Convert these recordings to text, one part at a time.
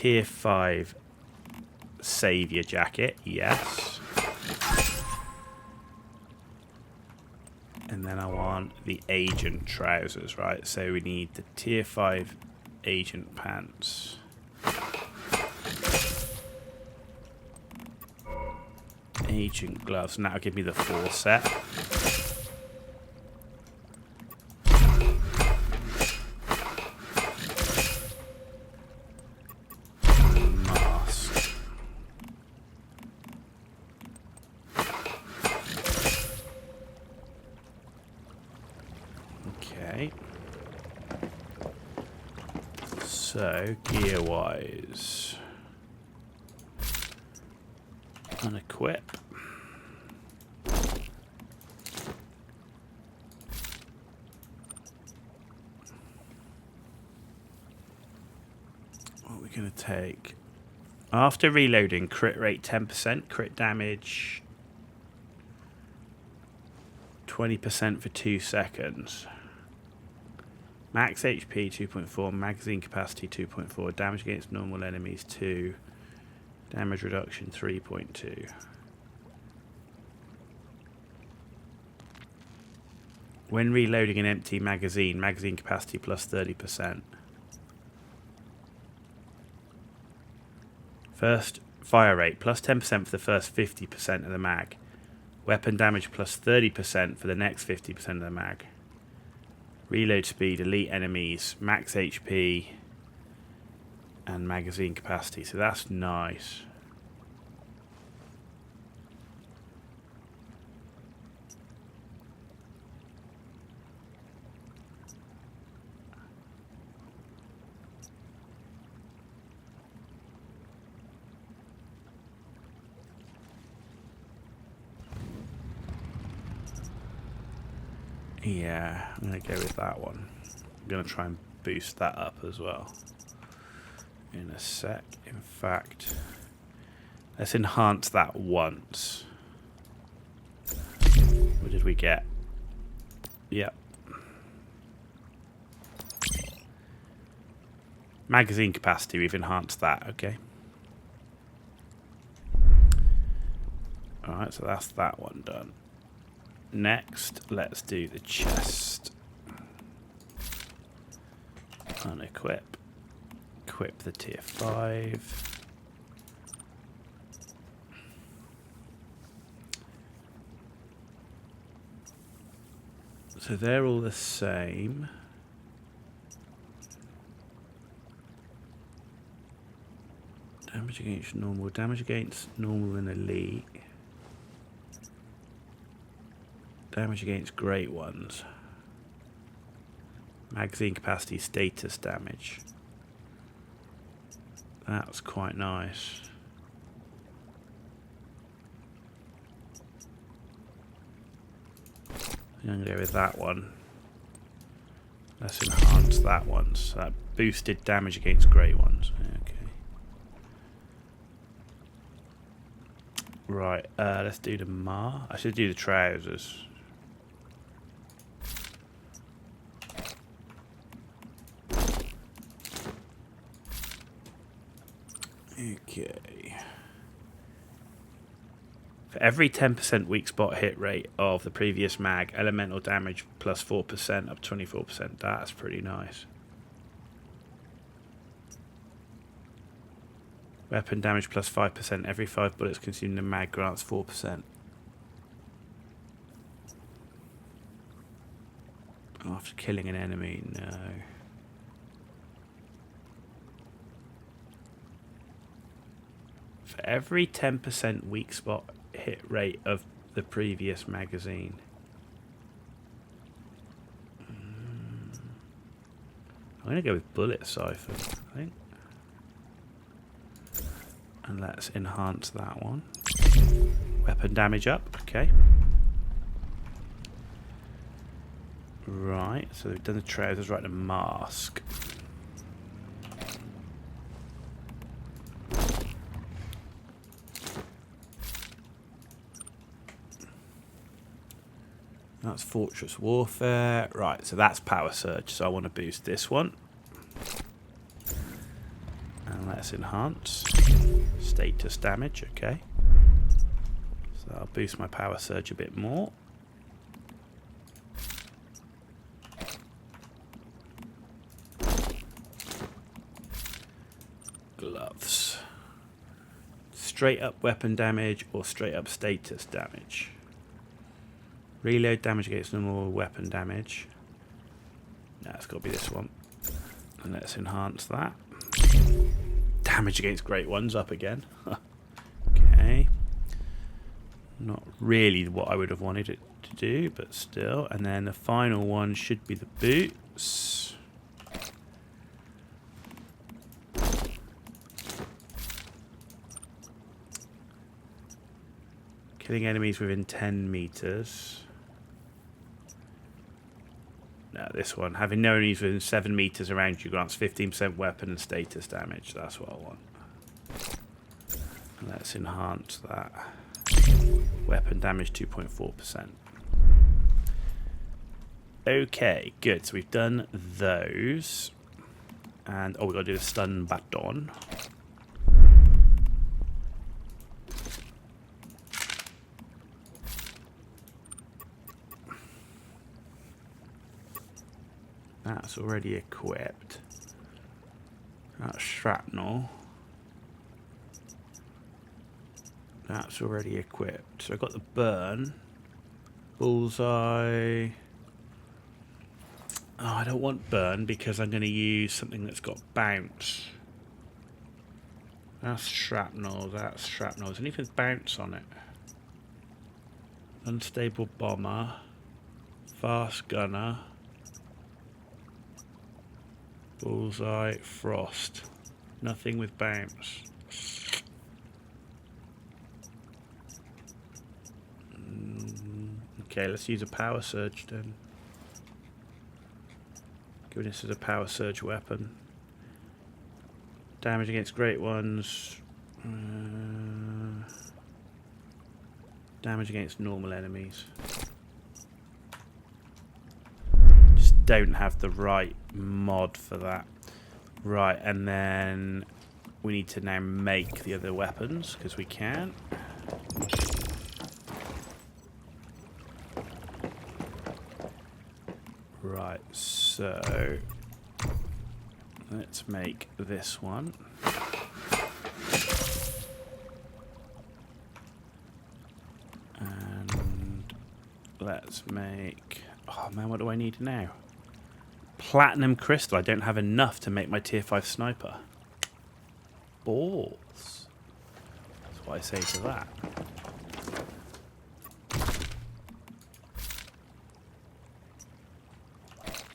tier 5 Saviour jacket, yes. And then I want the agent trousers, right? So we need the tier 5 agent pants. Agent gloves, and that'll give me the 4 set. Mask. Okay. So, gear-wise. Unequip. What are we going to take? After reloading, crit rate 10%, crit damage 20% for 2 seconds. Max HP 2.4, magazine capacity 2.4, damage against normal enemies 2, damage reduction 3.2. When reloading an empty magazine, magazine capacity plus 30%. First fire rate plus 10% for the first 50% of the mag. Weapon damage plus 30% for the next 50% of the mag. Reload speed, elite enemies, max HP, and magazine capacity. So that's nice. Yeah, I'm going to go with that one. I'm going to try and boost that up as well in a sec. In fact, let's enhance that once. What did we get? Yep. Magazine capacity, we've enhanced that, okay. Alright, so that's that one done. Next, let's do the chest. Unequip. Equip the tier 5. So they're all the same. Damage against normal and elite. Damage against great ones. Magazine capacity, status damage. That's quite nice. I'm going to go with that one. Let's enhance that one. So that boosted damage against great ones. Okay. Right, let's do the I should do the trousers. Okay. For every 10% weak spot hit rate of the previous mag, elemental damage plus 4% up 24%. That's pretty nice. Weapon damage plus 5%. Every 5 bullets consumed in the mag grants 4%. After killing an enemy, no. For every 10% weak spot hit rate of the previous magazine. I'm going to go with bullet siphon, I think. And let's enhance that one. Weapon damage up, okay. Right, so we've done the trousers, right, the mask. That's Fortress Warfare. Right, so that's Power Surge, so I want to boost this one. And Let's enhance. Status damage, okay. So I'll boost my power surge a bit more. Gloves. Straight up weapon damage or straight up status damage. Reload damage against normal weapon damage. No, it's got to be this one. And let's enhance that. Damage against great ones up again. Okay. Not really what I would have wanted it to do, but still. And then the final one should be the boots. Killing enemies within 10 meters. No, this one. Having no enemies within 7 meters around you grants 15% weapon and status damage. That's what I want. Let's enhance that. Weapon damage 2.4%. Okay, good. So we've done those. And, we've got to do the stun baton. That's already equipped. That's shrapnel. That's already equipped. So I've got the burn. Bullseye. Oh, I don't want burn because I'm going to use something that's got bounce. That's shrapnel. That's shrapnel. Is anything with bounce on it? Unstable bomber. Fast gunner. Bullseye, frost. Nothing with bounce. Okay, let's use a power surge then. Given this as a power surge weapon. Damage against great ones. Damage against normal enemies. Don't have the right mod for that. Right, and then we need to now make the other weapons because we can. Right, so let's make this one. And let's make... Oh man, what do I need now? Platinum crystal. I don't have enough to make my tier 5 sniper. Balls. That's what I say to that.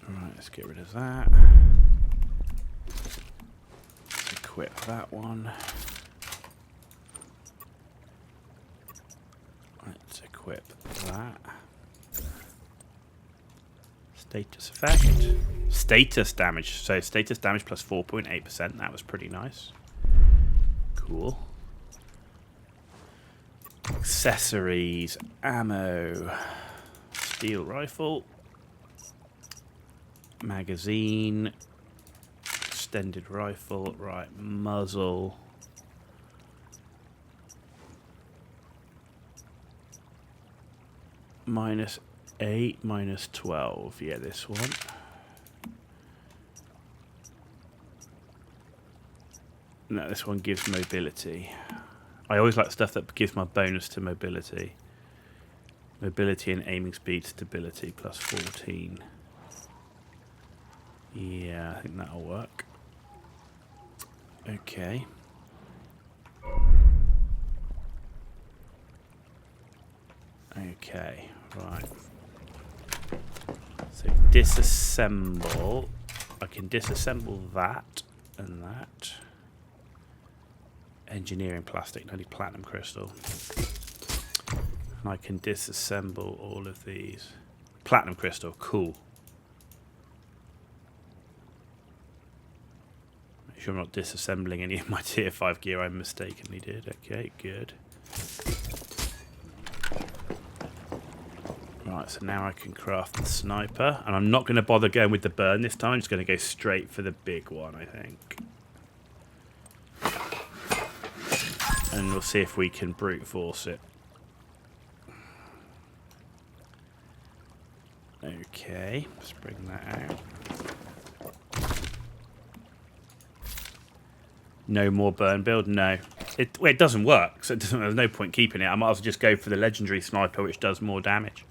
Alright, let's get rid of that. Let's equip that one. Let's equip that. Status effect. Status damage. So status damage plus 4.8%. That was pretty nice. Cool. Accessories. Ammo. Steel rifle. Magazine. Extended rifle. Right. Muzzle. -8, -12. Yeah, this one. No, this one gives mobility. I always like stuff that gives my bonus to mobility. Mobility and aiming speed, stability, plus 14. Yeah, I think that'll work. Okay. Okay, right. So disassemble. I can disassemble that and that. Engineering plastic. I need platinum crystal. And I can disassemble all of these. Platinum crystal, cool. Make sure I'm not disassembling any of my tier 5 gear I mistakenly did. Okay, good. Right, so now I can craft the sniper. And I'm not going to bother going with the burn this time. I'm just going to go straight for the big one, I think. And we'll see if we can brute force it. Okay, let's bring that out. No more burn build? No. It doesn't work, so there's no point keeping it. I might as well just go for the legendary sniper, which does more damage.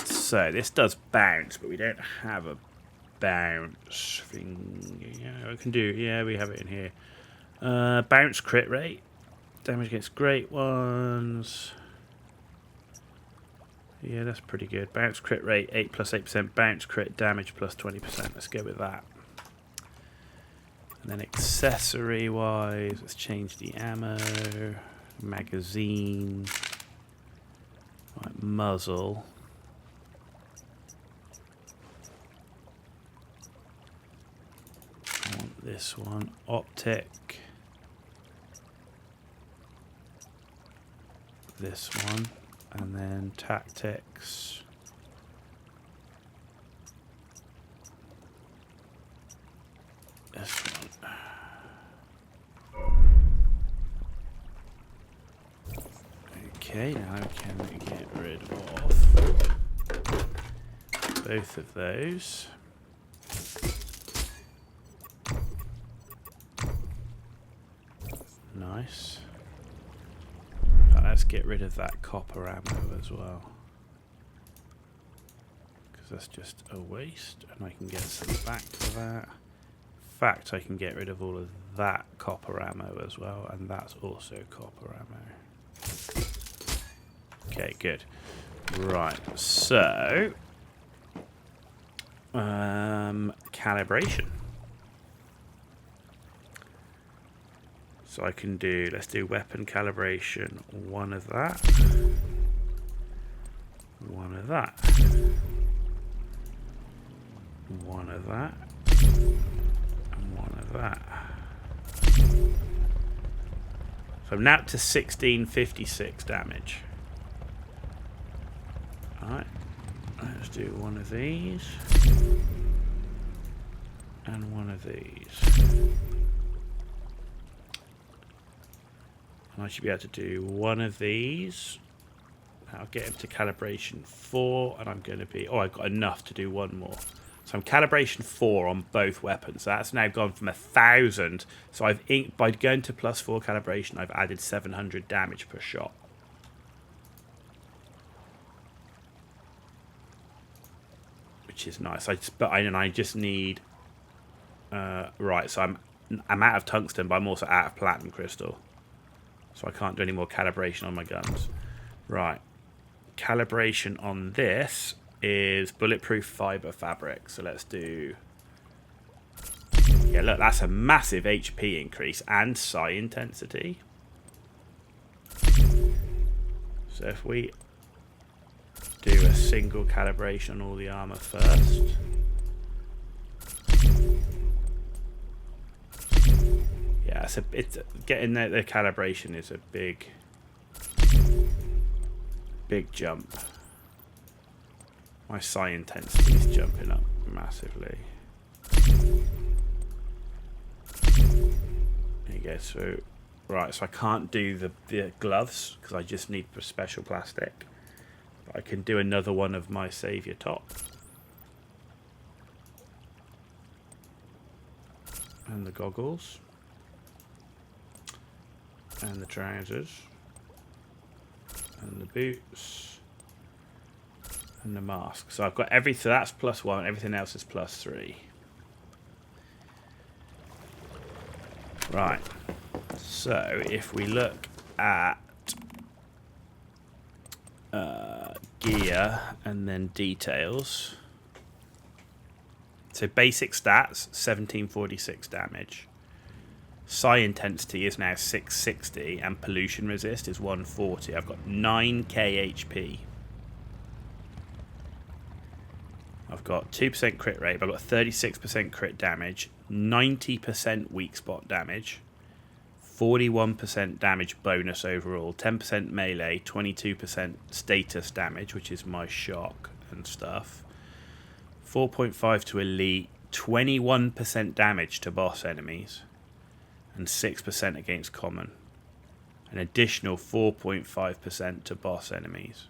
So this does bounce, but we don't have a bounce thing. Yeah, we can do. Yeah, we have it in here. Bounce crit rate, damage against great ones. Yeah, that's pretty good. Bounce crit rate 8 plus 8%. Bounce crit damage plus 20%. Let's go with that. And then accessory wise, let's change the ammo, magazine, right, muzzle. I want this one. Optic. This one. And then tactics. This one. Okay, now can we get rid of both of those. Nice. Let's get rid of that copper ammo as well, because that's just a waste, and I can get some back for that. In fact, I can get rid of all of that copper ammo as well, and that's also copper ammo. Okay, good. Right, so calibration. So I can do, let's do weapon calibration, one of that, one of that, one of that, and one of that. So I'm now up to 1656 damage. Alright, let's do one of these, and one of these. I should be able to do one of these. I'll get him to calibration 4, and I'm going to be... Oh, I've got enough to do one more. So I'm calibration 4 on both weapons. So that's now gone from 1,000. So I've by going to +4 calibration, I've added 700 damage per shot. Which is nice. I just need... right, so I'm out of tungsten, but I'm also out of platinum crystal. So I can't do any more calibration on my guns. Right. Calibration on this is bulletproof fiber fabric. So let's do... Yeah, look, that's a massive HP increase and psi intensity. So if we do a single calibration on all the armor first... Yeah, it's getting the calibration is a big jump. My psi intensity is jumping up massively. There you go. So right, so I can't do the gloves because I just need special plastic. But I can do another one of my savior top. And the goggles. And the trousers, and the boots, and the mask. So I've got everything. So that's +1. Everything else is +3. Right. So if we look at gear and then details. So basic stats, 1746 damage. Psi intensity is now 660 and pollution resist is 140. I've got 9k HP. I've got 2% crit rate, but I've got 36% crit damage, 90% weak spot damage, 41% damage bonus overall, 10% melee, 22% status damage, which is my shock and stuff, 4.5 to elite, 21% damage to boss enemies, and 6% against common. An additional 4.5% to boss enemies.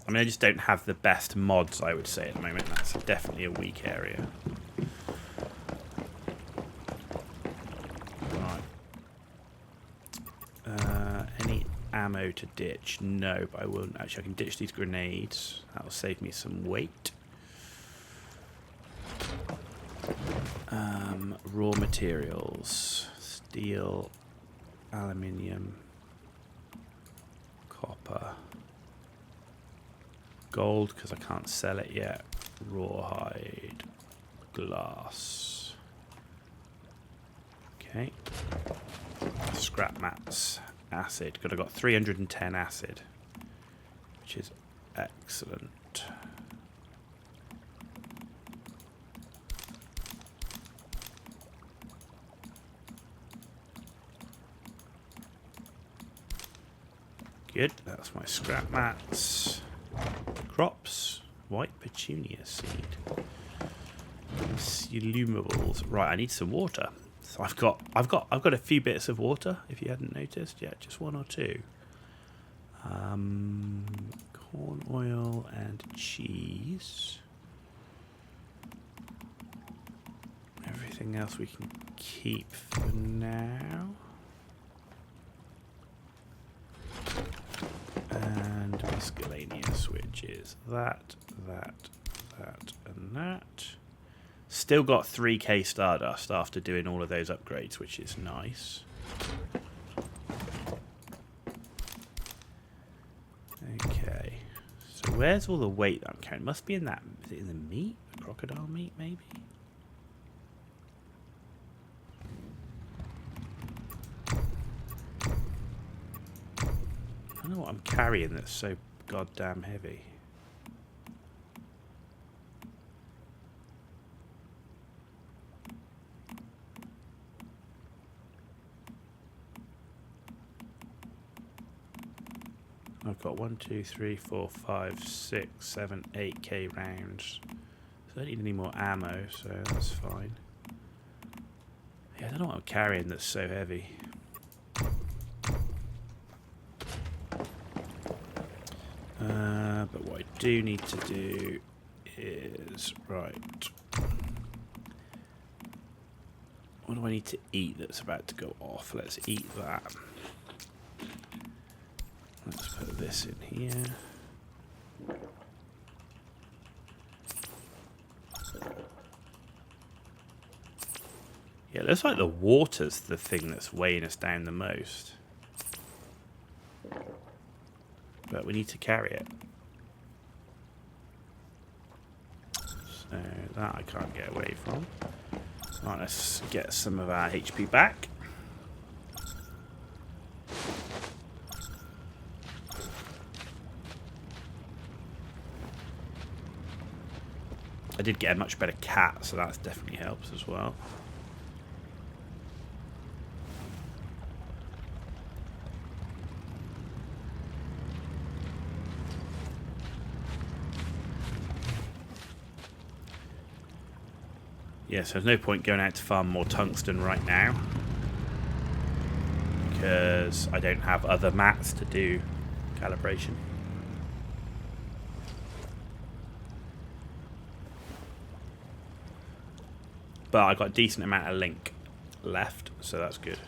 I mean, I just don't have the best mods, I would say, at the moment. That's definitely a weak area. Right. Any ammo to ditch? No, but I will. Actually, I can ditch these grenades. That will save me some weight. Raw materials. Steel, aluminium, copper. Gold, because I can't sell it yet. Rawhide. Glass. Okay. Scrap mats. Acid. Good, I got 310 acid. Which is excellent. Good, that's my scrap mats. Crops, white petunia seed, consumables. Right, I need some water. So I've got a few bits of water. If you hadn't noticed, yeah, just one or two. Corn oil and cheese. Everything else we can keep for now. And miscellaneous, which is that, and that. Still got 3k Stardust after doing all of those upgrades, which is nice. Okay. So where's all the weight that I'm carrying? Must be in that. Is it in the meat? The crocodile meat, maybe? I don't know what I'm carrying that's so goddamn heavy. I've got 1, 2, 3, 4, 5, 6, 7, 8k rounds. So I don't need any more ammo, so that's fine. Yeah, I don't know what I'm carrying that's so heavy. But what I do need to do is, right, what do I need to eat that's about to go off? Let's eat that. Let's put this in here. Yeah, it looks like the water's the thing that's weighing us down the most. But we need to carry it. So that I can't get away from. Right, let's get some of our HP back. I did get a much better cat, so that definitely helps as well. Yeah, so there's no point going out to farm more tungsten right now, because I don't have other mats to do calibration. But I got a decent amount of link left, so that's good.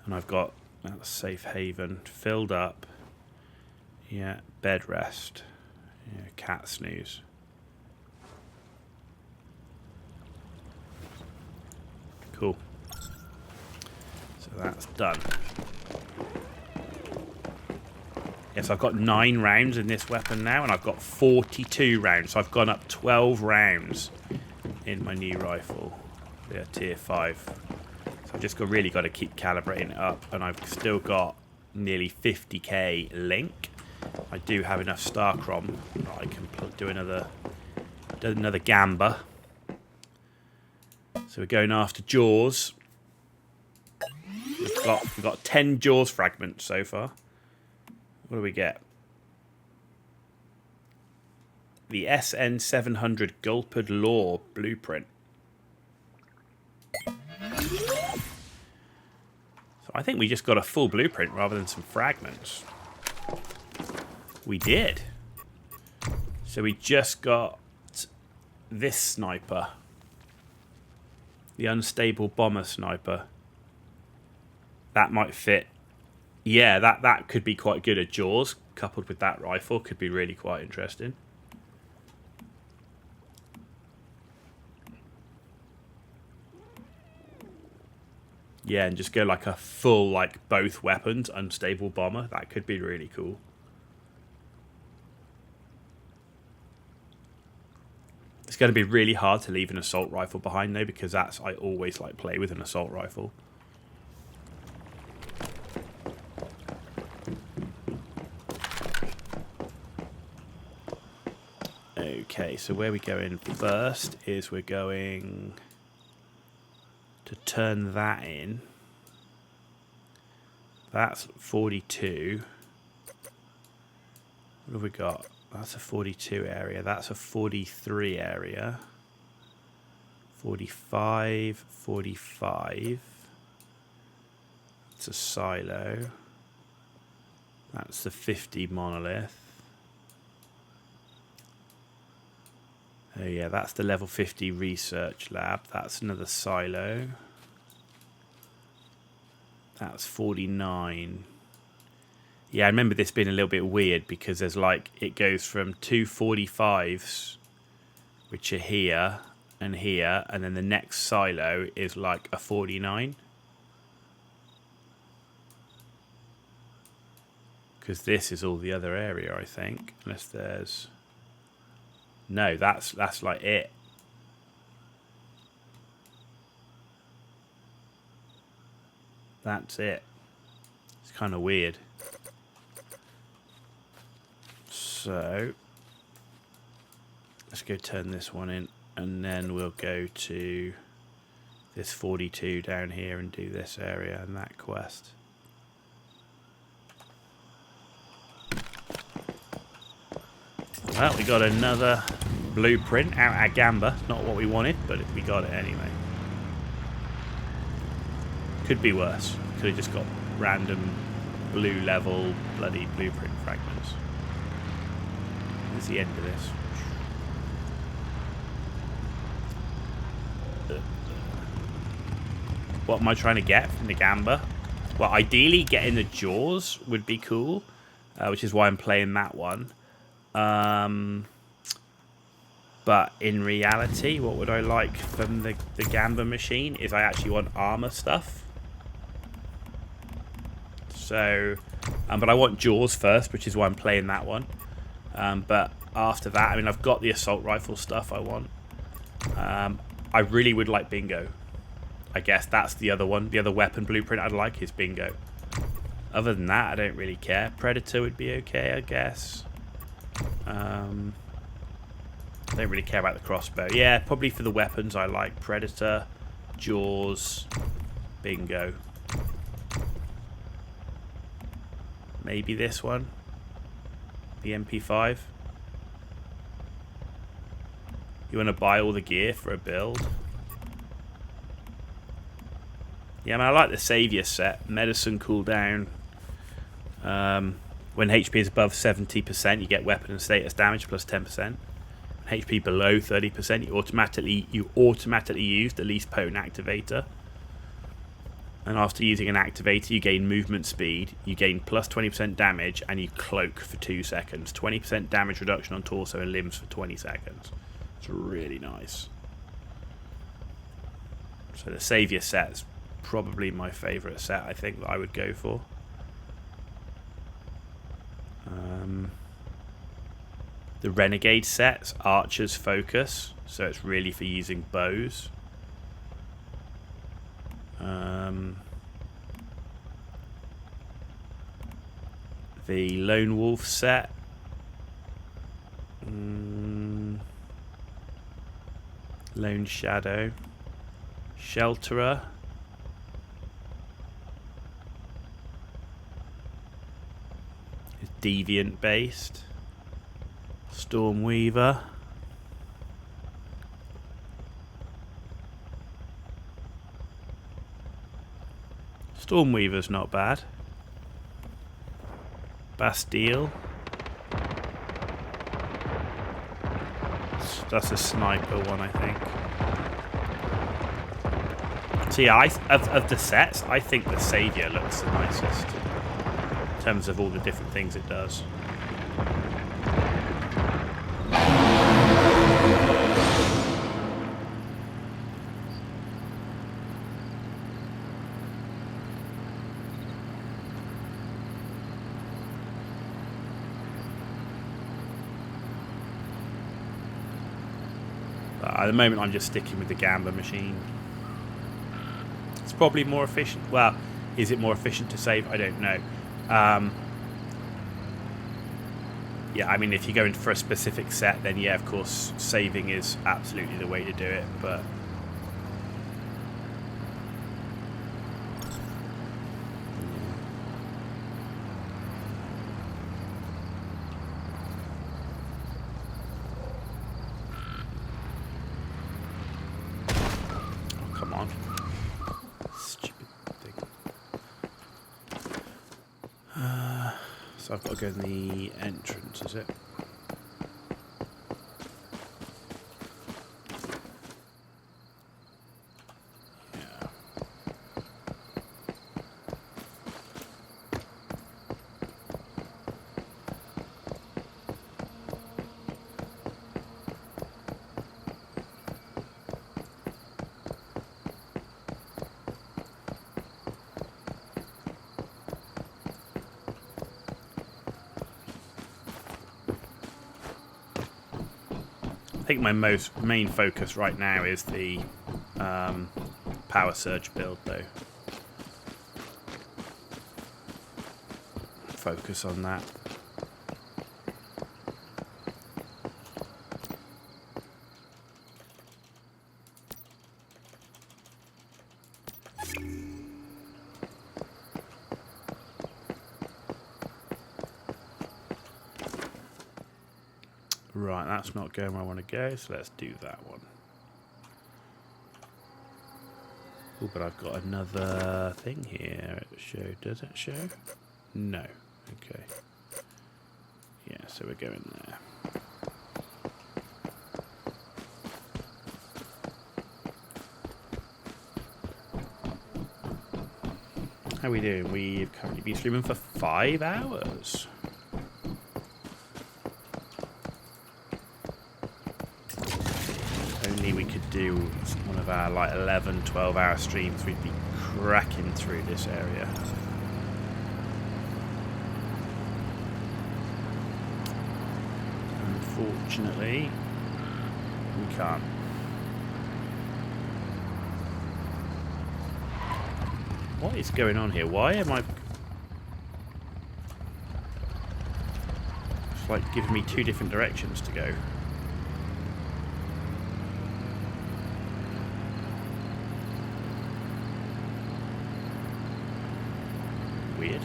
And I've got that safe haven filled up. Yeah, bed rest. Yeah, cat snooze. Cool. So that's done. Yes, I've got 9 rounds in this weapon now, and I've got 42 rounds. So I've gone up 12 rounds in my new rifle. Yeah, tier 5. So I've just really got to keep calibrating it up, and I've still got nearly 50k link. I do have enough Starcrom that I can do another gamba. So we're going after Jaws. We've got 10 Jaws fragments so far. What do we get? The SN700 Gulped Law blueprint. So I think we just got a full blueprint rather than some fragments. We did. So we just got this sniper. The unstable bomber sniper. That might fit. Yeah, that could be quite good at Jaws. Coupled with that rifle could be really quite interesting. Yeah, and just go like a full, like both weapons, unstable bomber. That could be really cool. It's going to be really hard to leave an assault rifle behind though, because I always like play with an assault rifle. Okay, so where we go in first is we're going to turn that in. That's 42. What have we got? That's a 42 area. That's a 43 area. 45, 45. It's a silo. That's the 50 monolith. Oh yeah, that's the level 50 research lab. That's another silo. That's 49. Yeah, I remember this being a little bit weird because there's like, it goes from 2 45s, which are here, and then the next silo is like a 49. Because this is all the other area, I think, unless there's... No, that's like it. That's it. It's kind of weird. So let's go turn this one in, and then we'll go to this 42 down here and do this area and that quest. Well, we got another blueprint out at Gamba. Not what we wanted, but we got it anyway. Could be worse. Could have just got random blue level bloody blueprint fragments. Here's the end of this. What am I trying to get from the Gamba? Well, ideally getting the Jaws would be cool, which is why I'm playing that one. But in reality, what would I like from the Gamba machine is I actually want armor stuff. So, but I want Jaws first, which is why I'm playing that one. But after that, I mean, I've got the assault rifle stuff I want. I really would like Bingo. I guess that's the other one. The other weapon blueprint I'd like is Bingo. Other than that, I don't really care. Predator would be okay, I guess. I don't really care about the crossbow. Yeah, probably for the weapons I like Predator, Jaws, Bingo. Maybe this one. The MP5. You want to buy all the gear for a build? Yeah, I mean, I like the Savior set. Medicine cooldown. When HP is above 70%, you get weapon and status damage plus 10%. When HP below 30%, you automatically use the least potent activator. And after using an activator, you gain movement speed, you gain plus 20% damage, and you cloak for 2 seconds. 20% damage reduction on torso and limbs for 20 seconds. It's really nice. So the Savior set is probably my favourite set, I think, that I would go for. The Renegade sets Archer's focus, so it's really for using bows. The Lone Wolf set. Lone Shadow. Shelterer. Is Deviant based. Stormweaver. Stormweaver's not bad. Bastille. That's a sniper one, I think. So yeah, of the sets, I think the Saviour looks the nicest in terms of all the different things it does. At the moment, I'm just sticking with the Gamba machine. It's probably more efficient. Well, is it more efficient to save? I don't know. Yeah, I mean, if you're going for a specific set, then yeah, of course, saving is absolutely the way to do it. But come on. Stupid thing. So I've got to go in the entrance, is it? Yeah. I think my main focus right now is the power surge build, though. Focus on that. Right, that's not going where I want to go, so let's do that one. Oh, but I've got another thing here. Does it show? No. Okay. Yeah, so we're going there. How are we doing? We've currently been streaming for 5 hours. We could do one of our like 11-12 hour streams, we'd be cracking through this area. Unfortunately, we can't. What is going on here? Why am I... It's like giving me 2 different directions to go. Weird.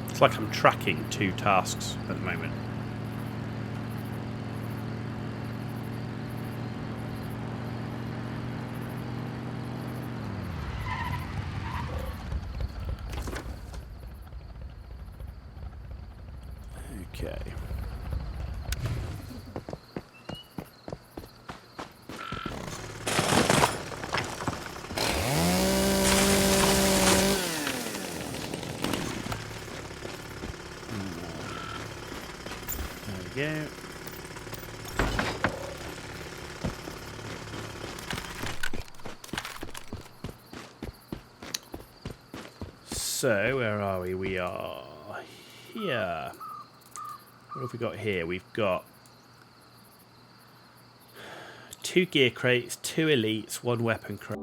It's like I'm tracking 2 tasks at the moment. Okay. we go. So, where are we? We are here. What have we got here? We've got 2 gear crates, 2 elites, 1 weapon crate.